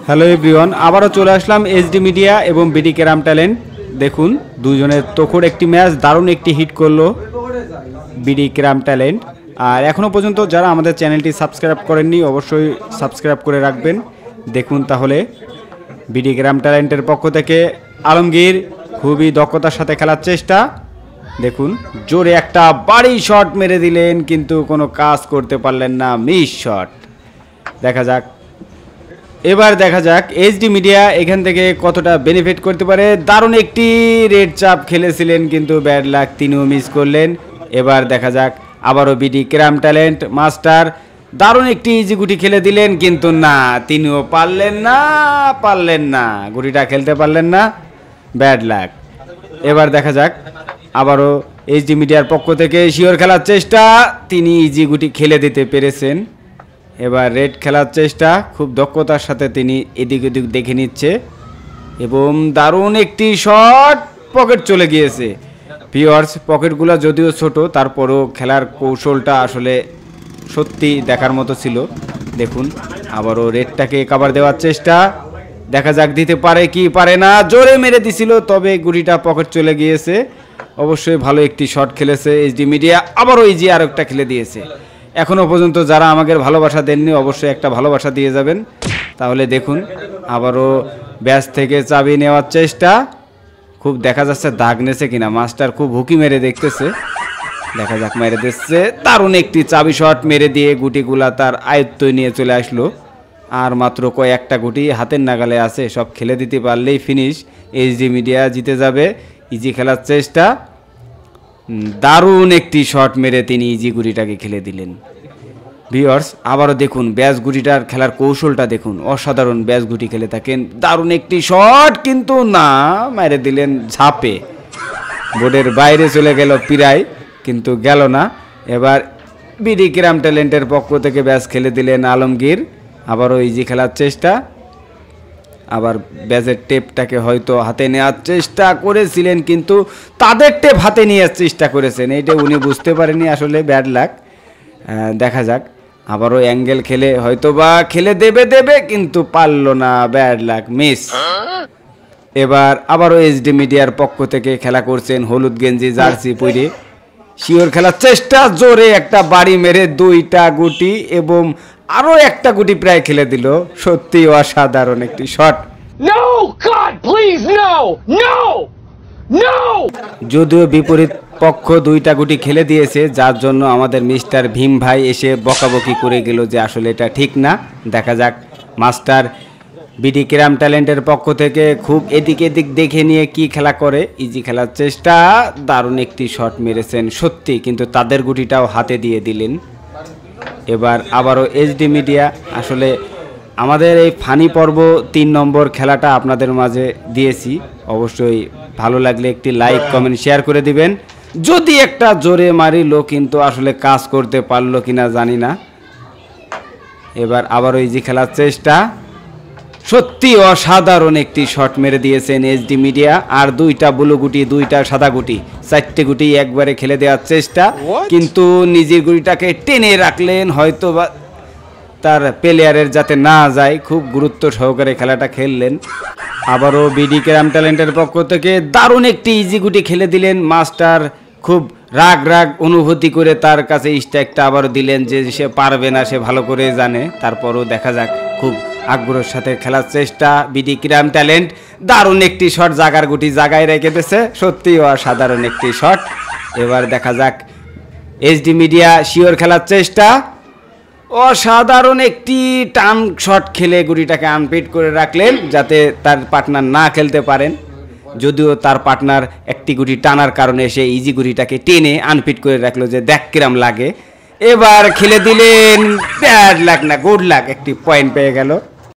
Hello everyone, আবারও চলে আসলাম HD media এবং বিডি ক্যারাম ট্যালেন্ট। দেখুন দুজনের তোখড় একটি ম্যাচ, দারুণ একটি হিট করলো বিডি ক্যারাম ট্যালেন্ট। আর এখনও পর্যন্ত যারা আমাদের চ্যানেলটি সাবস্ক্রাইব করেননি অবশ্যই সাবস্ক্রাইব করে রাখবেন। দেখুন তাহলে বিডি ক্যারাম ট্যালেন্টের পক্ষ থেকে আলমগীর খুবই দক্ষতার সাথে খেলার চেষ্টা। দেখুন জোরে একটা বাড়ি শট মেরে দিলেন, কিন্তু কোনো কাজ করতে পারলেন না, মিস শট। এবার দেখা যাক এইচডি মিডিয়া এখান থেকে কতটা বেনিফিট করতে পারে। দারুণ একটি রেড চাপ খেলেছিলেন, কিন্তু ব্যাড লাক, তিনিও মিস করলেন। এবার দেখা যাক আবারও বিডি ক্যারাম ট্যালেন্ট মাস্টার দারুণ একটি ইজি গুটি খেলে দিলেন, কিন্তু না, তিনিও পারলেন না, গুটিটা খেলতে পারলেন না, ব্যাড লাক। এবার দেখা যাক আবারও এইচডি মিডিয়ার পক্ষ থেকে শিওর খেলার চেষ্টা, তিনি ইজি গুটি খেলে দিতে পেরেছেন। এবার রেড খেলার চেষ্টা, খুব দক্ষতার সাথে তিনি এদিক ওদিক দেখে নিচ্ছে এবং দারুণ একটি শট, পকেট চলে গিয়েছে। ভিউয়ার্স, পকেটগুলো যদিও ছোট, তারপরও খেলার কৌশলটা আসলে সত্যি দেখার মতো ছিল। দেখুন আবারও রেডটাকে কভার দেওয়ার চেষ্টা, দেখা যাক দিতে পারে কি পারে না, জোরে মেরে দিছিল, তবে গুটিটা পকেট চলে গিয়েছে। অবশ্যই ভালো একটি শট খেলেছে এইচডি মিডিয়া, আবারও ইজি আর একটা খেলে দিয়েছে। এখনও পর্যন্ত যারা আমাদের ভালোবাসা দেননি অবশ্যই একটা ভালোবাসা দিয়ে যাবেন। তাহলে দেখুন আবারও ব্যাস থেকে চাবি নেওয়ার চেষ্টা, খুব দেখা যাচ্ছে দাগ নেছে কিনা, মাস্টার খুব হুকি মেরে দেখতেছে, দেখা যাক মেরে দিচ্ছে। দারুণ একটি চাবি শট মেরে দিয়ে গুটিগুলা তার আয়ত্তই নিয়ে চলে আসলো। আর মাত্র কয়েকটা গুটি হাতের নাগালে আছে, সব খেলে দিতে পারলেই ফিনিশ, এইচডি মিডিয়া জিতে যাবে। ইজি খেলার চেষ্টা, দারুণ একটি শট মেরে তিনি ইজি গুটিটাকে খেলে দিলেন। ভিউয়ার্স, আবারও দেখুন ব্যাস গুটিটার খেলার কৌশলটা দেখুন, অসাধারণ ব্যাস গুটি খেলে থাকেন। দারুণ একটি শট, কিন্তু না, মেরে দিলেন ঝাপে, বোর্ডের বাইরে চলে গেল প্রায়, কিন্তু গেল না। এবার বিডি ক্যারাম ট্যালেন্টের পক্ষ থেকে ব্যাস খেলে দিলেন আলমগীর, আবারও ইজি খেলার চেষ্টা। আবার ব্যাজের টেপটাকে হয়তো হাতে নেওয়ার চেষ্টা করেছিলেন, কিন্তু তাদের টেপ হাতে নেওয়ার চেষ্টা করেছেন, এইটা উনি বুঝতে পারেনি, আসলে ব্যাড লাক। দেখা যাক আবারও অ্যাঙ্গেল খেলে হয়তো বা খেলে দেবে, কিন্তু পারল না, ব্যাড লাক, মিস। এবার আবারও এইচডি মিডিয়ার পক্ষ থেকে খেলা করছেন হলুদ গেঞ্জি জার্সি পরে, শিওর খেলার চেষ্টা, জোরে একটা বাড়ি মেরে দুইটা গুটি এবং আরো একটা গুটি প্রায় খেলে দিল। সত্যি অসাধারণ একটি শট। যদিও বিপরীত পক্ষ দুইটা গুটি খেলে দিয়েছে, যার জন্য আমাদের মিস্টার ভীম ভাই এসে বকাবকি করে গেল যে আসলে এটা ঠিক না। দেখা যাক মাস্টার বিডি ক্যারাম ট্যালেন্টের পক্ষ থেকে খুব এদিক দেখে নিয়ে কি খেলা করে, ইজি খেলার চেষ্টা, দারুণ একটি শট মেরেছেন সত্যি, কিন্তু তাদের গুটিটাও হাতে দিয়ে দিলেন। এবার আবারও এইচডি মিডিয়া, আসলে আমাদের এই ফানি পর্ব 3 নম্বর খেলাটা আপনাদের মাঝে দিয়েছি, অবশ্যই ভালো লাগলে একটি লাইক কমেন্ট শেয়ার করে দিবেন। যদি একটা জোরে মারিল, কিন্তু আসলে কাজ করতে পারলো কিনা জানি না। এবার আবারও ইজি খেলার চেষ্টা, সত্যি অসাধারণ একটি শট মেরে দিয়েছেন এইচডি মিডিয়া। আর দুইটা ব্লু গুটি, দুইটা সাদা গুটি, 4টে গুটি একবারে খেলে দেওয়ার চেষ্টা, কিন্তু নিজের গুটিটাকে টেনে রাখলেন, হয়তো বা তার প্লেয়ারের যাতে না যায়, খুব গুরুত্ব সহকারে খেলাটা খেললেন। আবারও বিডি ক্যারাম ট্যালেন্টের পক্ষ থেকে দারুণ একটি ইজি গুটি খেলে দিলেন মাস্টার, খুব রাগ অনুভূতি করে তার কাছে স্ট্রাইকটা আবারও দিলেন, যে সে পারবে না, সে ভালো করে জানে। তারপরও দেখা যাক খুব আগ্রহের সাথে খেলার চেষ্টা বিডি ক্যারাম ট্যালেন্ট, দারুণ একটি শট, জাগার গুটি জায়গায় রেখে দিয়েছে, সত্যি অসাধারণ একটি শট। এবার দেখা যাক এইচডি মিডিয়া শিওর খেলার চেষ্টা, অসাধারণ একটি টান শট খেলে গুটিটাকে আনপিট করে রাখলেন, যাতে তার পার্টনার না খেলতে পারেন। যদিও তার পার্টনার একটি গুটি টানার কারণে সে ইজি গুটিটাকে টেনে আনপিট করে রাখলো, যে দেখ কিরাম লাগে। এবার খেলে দিলেন, ব্যাড লাক না গুড লাক, একটি পয়েন্ট পেয়ে গেল।